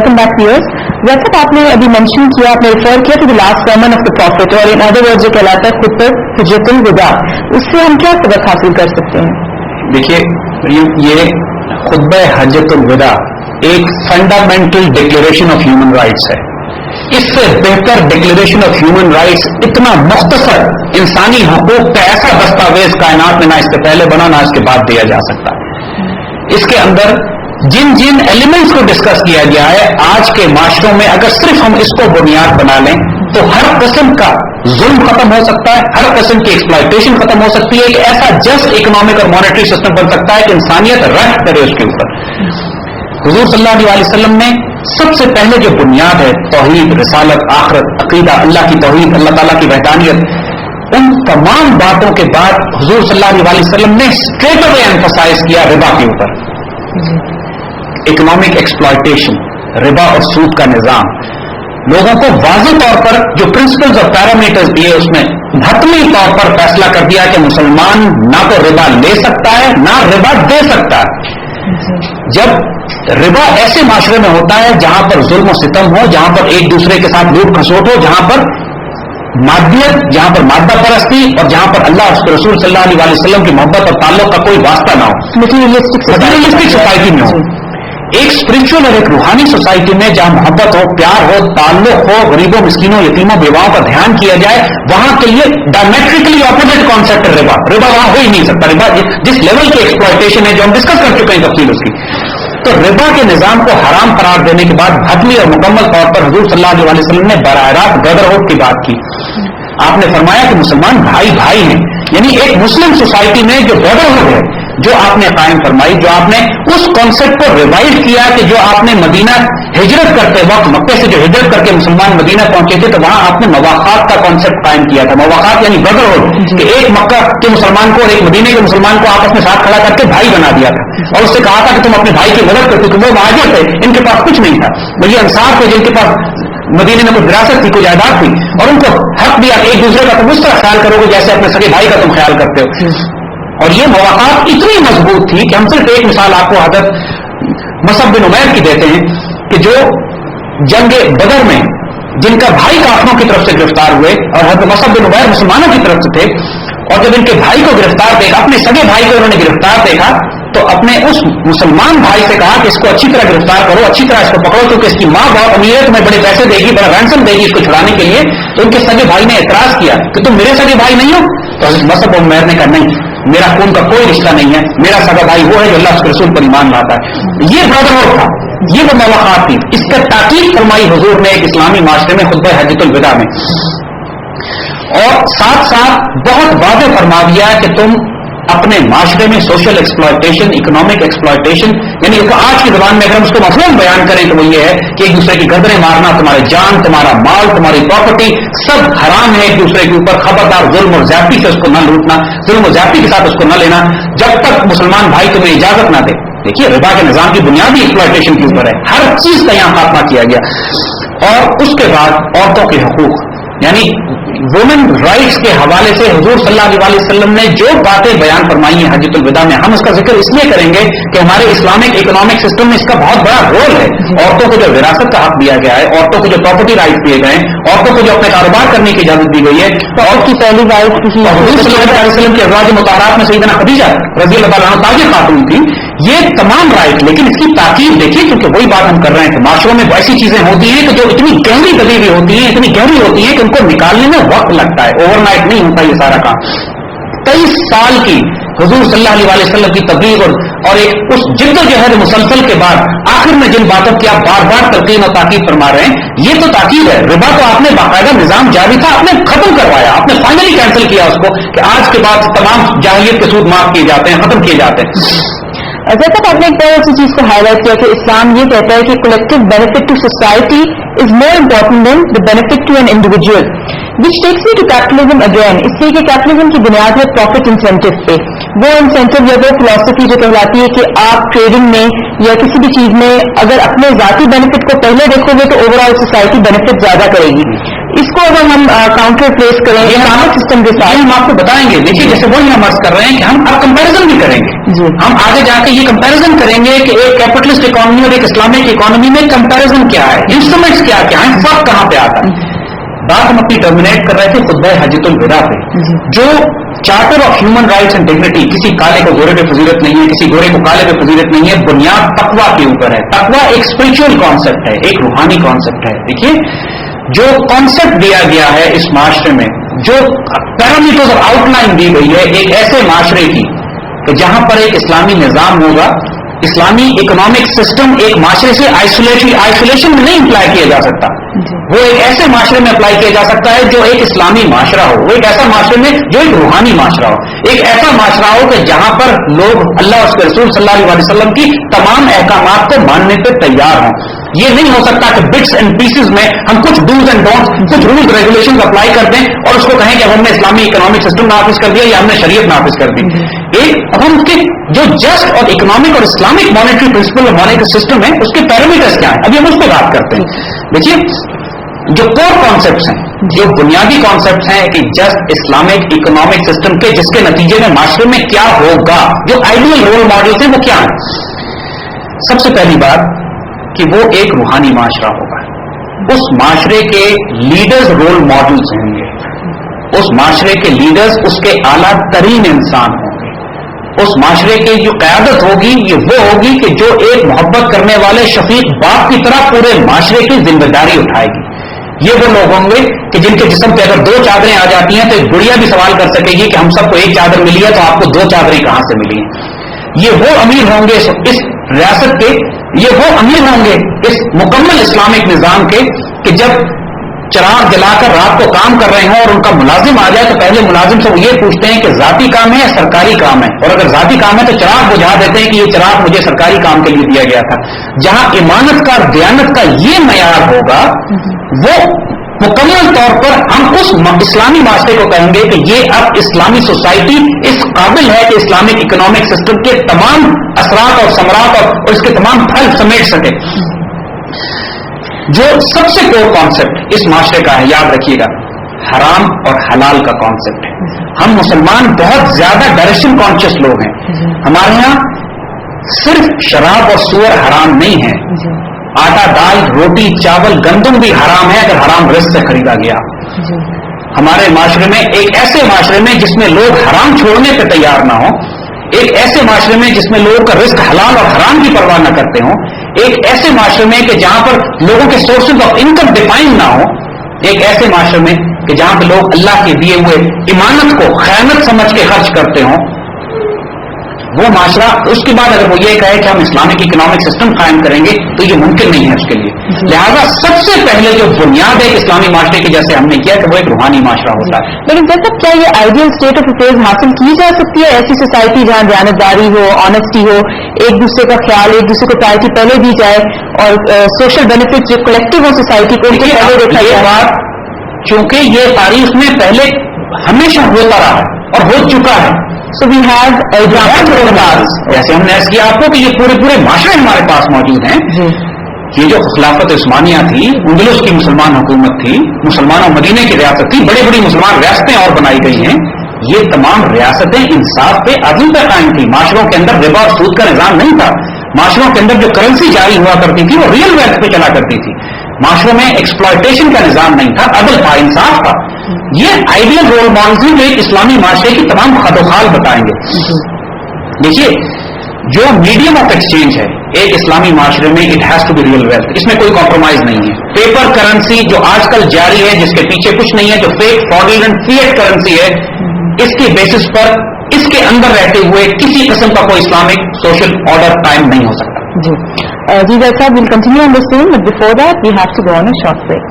Welcome back wears. جیسا آپ نے ابھی مینشن کیا, آپ نے ریفر کیا to the last sermon of the prophet, اور ان ادر ورڈز جو کہلاتا ہے خود پر حجت الوداع, اس سے ہم کیا سبق حاصل کر سکتے ہیں؟ دیکھیے, یہ خطبہ حجت الوداع ایک fundamental declaration of human rights ہے. اس سے بہتر ڈکلیریشن آف ہیومن رائٹس, اتنا مختصر انسانی حقوق کا ایسا دستاویز کائنات میں نہ اس سے پہلے بنا نہ اس کے بعد دیا جا سکتا. اس کے اندر جن جن ایلیمنٹس کو ڈسکس کیا گیا ہے, آج کے معاشروں میں اگر صرف ہم اس کو بنیاد بنا لیں تو ہر قسم کا ظلم ختم ہو سکتا ہے, ہر قسم کی ایکسپلائٹیشن ختم ہو سکتی ہے, ایک ایسا جسٹ اکنامک اور مانیٹری سسٹم بن سکتا ہے کہ انسانیت رشک کرے اس کے اوپر. حضور صلی اللہ علیہ وسلم نے سب سے پہلے جو بنیاد ہے توحید, رسالت, آخرت, عقیدہ, اللہ کی توحید, اللہ تعالیٰ کی وحدانیت, ان تمام باتوں کے بعد حضور صلی اللہ علیہ وسلم نے اسٹریٹ اوے ایمفسائز کیا ربا کے اوپر. اکنامک ایکسپلائٹیشن, ربا اور سود کا نظام, لوگوں کو واضح طور پر جو پرنسپلز اور پیرامیٹرز دیے اس میں حتمی طور پر فیصلہ کر دیا کہ مسلمان نہ تو ربا لے سکتا ہے نہ ربا دے سکتا ہے. جب ربا ایسے معاشرے میں ہوتا ہے جہاں پر ظلم و ستم ہو, جہاں پر ایک دوسرے کے ساتھ لوٹ کھسوٹ ہو, جہاں پر مادیت, جہاں پر مادہ پرستی, اور جہاں پر اللہ اور اس کے رسول صلی اللہ علیہ وسلم کی محبت اور تعلق کا کوئی واسطہ نہ ہو, مٹیریلسٹک سوسائٹی میں ہو. ایک اسپرچل اور ایک روحانی سوسائٹی میں جہاں محبت ہو, پیار ہو, تعلق ہو, غریبوں, مسکینوں, یتیموں, بیواؤں کا دھیان کیا جائے, وہاں کے لیے ڈائمیٹرکلی اپوزٹ کانسیپٹ ہے ربا. ربا وہاں ہو ہی نہیں سکتا. ربا جس لیول کی ایکسپلائٹیشن ہے جو ہم ڈسکس کر چکے ہیں تفصیل اس کی, تو ربا کے نظام کو حرام قرار دینے کے بعد حتمی اور مکمل طور پر حضور صلی اللہ علیہ وسلم نے براہ راست بردرہوڈ کی بات کی. آپ نے فرمایا کہ مسلمان بھائی بھائی ہیں, یعنی ایک مسلم سوسائٹی میں جو بردرہوڈ ہے جو آپ نے قائم فرمائی, جو آپ نے اس کانسیپٹ کو ریوائو کیا کہ جو آپ نے مدینہ ہجرت کرتے وقت مکے سے جو ہجرت کر کے مسلمان مدینہ پہنچے تھے تو وہاں آپ نے مواقعات کا کانسیپٹ قائم کیا تھا. مواقعات یعنی بردرہوڈ, کہ ایک مکہ کے مسلمان کو اور ایک مدینہ کے مسلمان کو آپس میں ساتھ کھڑا کر کے بھائی بنا دیا تھا, اور اس سے کہا تھا کہ تم اپنے بھائی کی مدد کرتے, تم وہ مہاجر تھے, ان کے پاس کچھ نہیں تھا, وہی انصار تھے جن کے پاس مدینے میں کچھ وراثت تھی, کوئی جائیداد تھی, اور ان کو حق دیا ایک دوسرے کا تم اس طرح خیال کرو گے جیسے اپنے سگے بھائی کا تم خیال کرتے ہو. اور یہ مواقعات اتنی مضبوط تھی کہ ہم صرف ایک مثال آپ کو حضرت مصعب بن عمیر کی دیتے ہیں کہ جو جنگ بدر میں جن کا بھائی کافروں کی طرف سے گرفتار ہوئے, اور حضرت مصعب بن عمیر مسلمانوں کی طرف سے تھے, اور جب ان کے بھائی کو گرفتار دیکھا, اپنے سگے بھائی کو انہوں نے گرفتار دیکھا, تو اپنے اس مسلمان بھائی سے کہا کہ اس کو اچھی طرح گرفتار کرو, اچھی طرح اس کو پکڑو, کیونکہ اس کی ماں بہت امیر ہے, تمہیں بڑے پیسے دے گی, بڑا رینسم دے گی اس کو چھڑانے کے لیے. تو ان کے سگے بھائی نے اعتراض کیا کہ تم میرے سگے بھائی نہیں ہو. تو حضرت مصعب بن عمیر نے کہا نہیں, میرا خون کا کوئی رشتہ نہیں ہے, میرا سگا بھائی وہ ہے جو اللہ اس کے رسول پر ایمان لاتا ہے. یہ بردرہوڈ تھا, یہ وہ مواقعات تھی. اس کا تاکید فرمائی حضور نے ایک اسلامی معاشرے میں خطبہ حجۃ الوداع میں, اور ساتھ ساتھ بہت واضح فرما دیا کہ تم اپنے معاشرے میں سوشل ایکسپلائٹیشن, اکنامک ایکسپلائٹیشن, یعنی آج کی زبان میں اگر ہم اس کو مفہوم بیان کریں تو وہ یہ ہے کہ ایک دوسرے کی گردنیں مارنا, تمہارے جان, تمہارا مال, تمہاری پراپرٹی سب حرام ہے ایک دوسرے کے اوپر. خبردار ظلم اور زیادتی سے اس کو نہ لوٹنا, ظلم اور زیادتی کے ساتھ اس کو نہ لینا جب تک مسلمان بھائی تمہیں اجازت نہ دے. دیکھیے ربا کے نظام کی بنیادی ایکسپلائٹیشن کے اوپر ہے, ہر چیز کا یہاں خاتمہ کیا گیا. اور اس کے بعد عورتوں کے حقوق, یعنی وومن رائٹس کے حوالے سے حضور صلی اللہ علیہ وسلم نے جو باتیں بیان فرمائی ہیں حجۃ الوداع میں, ہم اس کا ذکر اس لیے کریں گے کہ ہمارے اسلامک اکنامک سسٹم میں اس کا بہت بڑا رول ہے. عورتوں کو جو وراثت کا حق دیا گیا ہے, عورتوں کو جو پراپرٹی رائٹس دیے گئے ہیں, عورتوں کو جو اپنے کاروبار کرنے کی اجازت دی گئی ہے, تو عورت کی پہلی رائٹ حضور صلی اللہ علیہ وسلم کے ازواج مطہرات میں سیدنا خدیجہ رضی اللہ عنہا تاج خاتون تھی. یہ تمام رائٹ, لیکن اس کی تاکید دیکھیے, کیونکہ وہی بات ہم کر رہے ہیں کہ معاشروں میں ایسی چیزیں ہوتی ہیں کہ جو اتنی گہری دبی ہوئی ہوتی ہیں, اتنی گہری ہوتی ہیں کہ ان کو نکالنے میں وقت لگتا ہے, اوور نائٹ نہیں ہوتا یہ سارا کام. 23 سال کی حضور صلی اللہ علیہ وسلم کی تبلیغ اور ایک اس جد و جہد مسلسل کے بعد آخر میں جن باتوں کی آپ بار بار تلقین اور تاکید فرما رہے ہیں, یہ تو تاکید ہے. ربا تو آپ نے باقاعدہ نظام جاری تھا, آپ نے ختم کروایا, آپ نے فائنلی کینسل کیا اس کو کہ آج کے بعد تمام جاہلیت کے سود معاف کیے جاتے ہیں, ختم کیے جاتے ہیں. جیسا کہ آپ نے ایک بار ایسی چیز کو ہائی لائٹ کیا کہ اسلام یہ کہتا ہے کہ collective benefit to society is more important than the benefit to an individual, which takes me to capitalism again. اس لیے کہ کیپٹلزم کی بنیاد ہے پروفٹ انسینٹو پہ. وہ انسینٹو یا وہ فلاسفی جو کہلاتی ہے کہ آپ ٹریڈنگ میں یا کسی بھی چیز میں اگر اپنے ذاتی بینیفٹ کو پہلے دیکھو گے تو اوور آل سوسائٹی بینیفٹ زیادہ کرے گی. اس کو اگر ہم کاؤنٹر پلیس کریں اکنامک سسٹم کے ساتھ, ہم آپ کو بتائیں گے. دیکھیے جیسے وہی ہم عرض کر رہے ہیں کہ ہم اب کمپیرزن بھی کریں گے, ہم آگے جا کے یہ کمپیرزن کریں گے کہ ایک کیپٹلسٹ اکانومی اور ایک اسلامک اکانومی میں کمپیرزن کیا ہے, انسٹرومنٹس کیا کیا ہیں, فرق کہاں پہ آتا ہے. بات ہم اپنی ٹرمینیٹ کر رہے تھے خطبہ حجۃ الوداع پہ. جو charter of human rights and dignity, کسی کالے کو گورے پہ فضیلت نہیں ہے, کسی گورے کو کالے پہ فضیلت نہیں ہے, بنیاد تقویٰ کے اوپر ہے. تقویٰ ایک اسپرچل کانسیپٹ ہے, ایک روحانی کانسیپٹ ہے. دیکھیے جو کانسیپٹ دیا گیا ہے اس معاشرے میں, جو پیرامیٹرز اور آؤٹ لائن دی گئی ہے ایک ایسے معاشرے کی کہ جہاں پر ایک اسلامی نظام ہوگا, اسلامی اکنامک سسٹم ایک معاشرے سے آئسولیشن میں نہیں اپلائی کیا جا سکتا. وہ ایک ایسے معاشرے میں اپلائی کیا جا سکتا ہے جو ایک اسلامی معاشرہ ہو, وہ ایک ایسا معاشرے میں جو ایک روحانی معاشرہ ہو, ایک ایسا معاشرہ ہو کہ جہاں پر لوگ اللہ اور اس کے رسول صلی اللہ علیہ وسلم کی تمام احکامات کو ماننے پہ تیار ہوں. یہ نہیں ہو سکتا کہ بٹس اینڈ پیسز میں ہم کچھ ڈوز اینڈ ڈونٹس, کچھ رولز ریگولیشن اپلائی کر دیں اور اس کو کہیں کہ ہم نے اسلامی اکنامک سسٹم نافذ کر دیا یا ہم نے شریعت نافذ کر دی. ایک اب ہم کے جو جسٹ اور اکنامک اور اسلامک مانیٹری پرنسپل اور مانیٹری سسٹم ہے اس کے پیرامیٹرز کیا ہیں, ابھی ہم اس پہ بات کرتے ہیں. دیکھیے جو کور کانسیپٹس ہیں, جو بنیادی کانسیپٹس ہیں کہ جسٹ اسلامک اکنامک سسٹم کے جس کے نتیجے میں معاشرے میں کیا ہوگا, جو آئیڈیل رول ماڈلس ہیں وہ کیا ہیں. سب سے پہلی بات کہ وہ ایک روحانی معاشرہ ہوگا. اس معاشرے کے لیڈرز رول ماڈلز ہوں گے, اس معاشرے کے لیڈرز اس کے اعلیٰ ترین انسان ہوں گے. اس معاشرے کی جو قیادت ہوگی یہ وہ ہوگی کہ جو ایک محبت کرنے والے شفیق باپ کی طرح پورے معاشرے کی ذمہ داری اٹھائے گی. یہ وہ لوگ ہوں گے کہ جن کے جسم پہ اگر 2 چادریں آ جاتی ہیں تو ایک گڑیا بھی سوال کر سکے گی کہ ہم سب کو ایک چادر ملی ہے تو آپ کو 2 چادریں کہاں سے ملی. یہ وہ امیر ہوں گے اس ریاست کے, یہ وہ امیر ہوں گے اس مکمل اسلامک نظام کے کہ جب چراغ جلا کر رات کو کام کر رہے ہوں اور ان کا ملازم آ جائے تو پہلے ملازم سے وہ یہ پوچھتے ہیں کہ ذاتی کام ہے یا سرکاری کام ہے, اور اگر ذاتی کام ہے تو چراغ بجھا دیتے ہیں کہ یہ چراغ مجھے سرکاری کام کے لیے دیا گیا تھا. جہاں ایمانت کا, دیانت کا یہ معیار ہوگا, وہ مکمل طور پر ہم اس اسلامی معاشرے کو کہیں گے کہ یہ اب اسلامی سوسائٹی اس قابل ہے کہ اسلامک اکنامک سسٹم کے تمام اثرات اور ثمرات اور اس کے تمام پھل سمیٹ سکے. جو سب سے کور کانسیپٹ اس معاشرے کا ہے, یاد رکھیے گا, حرام اور حلال کا کانسیپٹ ہے. ہم مسلمان بہت زیادہ ڈائریکشن کانشیس لوگ ہیں. ہمارے یہاں صرف شراب اور سور حرام نہیں ہے, آٹا دال روٹی چاول گندم بھی حرام ہے اگر حرام رزق سے خریدا گیا. ہمارے معاشرے میں ایک ایسے معاشرے میں جس میں لوگ حرام چھوڑنے پہ تیار نہ ہوں, ایک ایسے معاشرے میں جس میں لوگوں کا رزق حلال اور حرام کی پرواہ نہ کرتے ہوں, ایک ایسے معاشرے میں کہ جہاں پر لوگوں کے سورسز آف انکم ڈیفائن نہ ہو, ایک ایسے معاشرے میں کہ جہاں پہ لوگ اللہ کے دیے ہوئے ایمانت کو خیانت سمجھ کے خرچ کرتے ہوں, وہ معاشرہ اس کے بعد اگر وہ یہ کہے کہ ہم اسلامک اکنامک سسٹم قائم کریں گے تو یہ ممکن نہیں ہے اس کے لیے. لہذا سب سے پہلے جو بنیاد ہے اسلامی معاشرے کی, جیسے ہم نے کیا کہ وہ ایک روحانی معاشرہ ہوتا ہے. لیکن جیسا کیا یہ آئیڈیل اسٹیٹ آف افیئرز حاصل کی جا سکتی ہے ایسی سوسائٹی جہاں دیانتداری ہو, آنےسٹی ہو, ایک دوسرے کا خیال, ایک دوسرے کو پرائرٹی پہلے دی جائے اور سوشل بینیفٹ جو کلیکٹو ہو سوسائٹی کو پہلے دیکھا جائے. بات چونکہ یہ تاریخ میں پہلے ہمیشہ ہوتا رہا اور ہو چکا ہے. So we have جیسے ہم نے ایسا کیا آپ کو کہ یہ پورے معاشرے ہمارے پاس موجود ہیں. یہ جو خلافت عثمانیہ تھی, اندلس کی مسلمان حکومت تھی, مسلمانوں مدینے کی ریاست تھی, بڑی بڑی مسلمان ریاستیں اور بنائی گئی ہیں. یہ تمام ریاستیں انصاف پہ عدل پہ قائم تھی. معاشروں کے اندر ربا اور سود کا نظام نہیں تھا. معاشروں کے اندر جو کرنسی جاری ہوا کرتی تھی وہ ریئل ویلتھ پہ چلا کرتی تھی. معاشروں میں ایکسپلائٹیشن کا نظام نہیں تھا, عدل تھا, انصاف تھا. یہ آئیڈیل رول ماڈلز جو ایک اسلامی معاشرے کی تمام خد و خال بتائیں گے. دیکھیے جو میڈیم آف ایکسچینج ہے ایک اسلامی معاشرے میں, it has to be real wealth, اس میں کوئی کمپرومائز نہیں ہے. پیپر کرنسی جو آج کل جاری ہے جس کے پیچھے کچھ نہیں ہے, جو فیک فراڈولنٹ فیٹ کرنسی ہے, اس کے بیسس پر اس کے اندر رہتے ہوئے کسی قسم کا کوئی اسلامک سوشل آرڈر قائم نہیں ہو سکتا. جی جی صاحب, we'll continue on the same, but before that we have to go on a short break.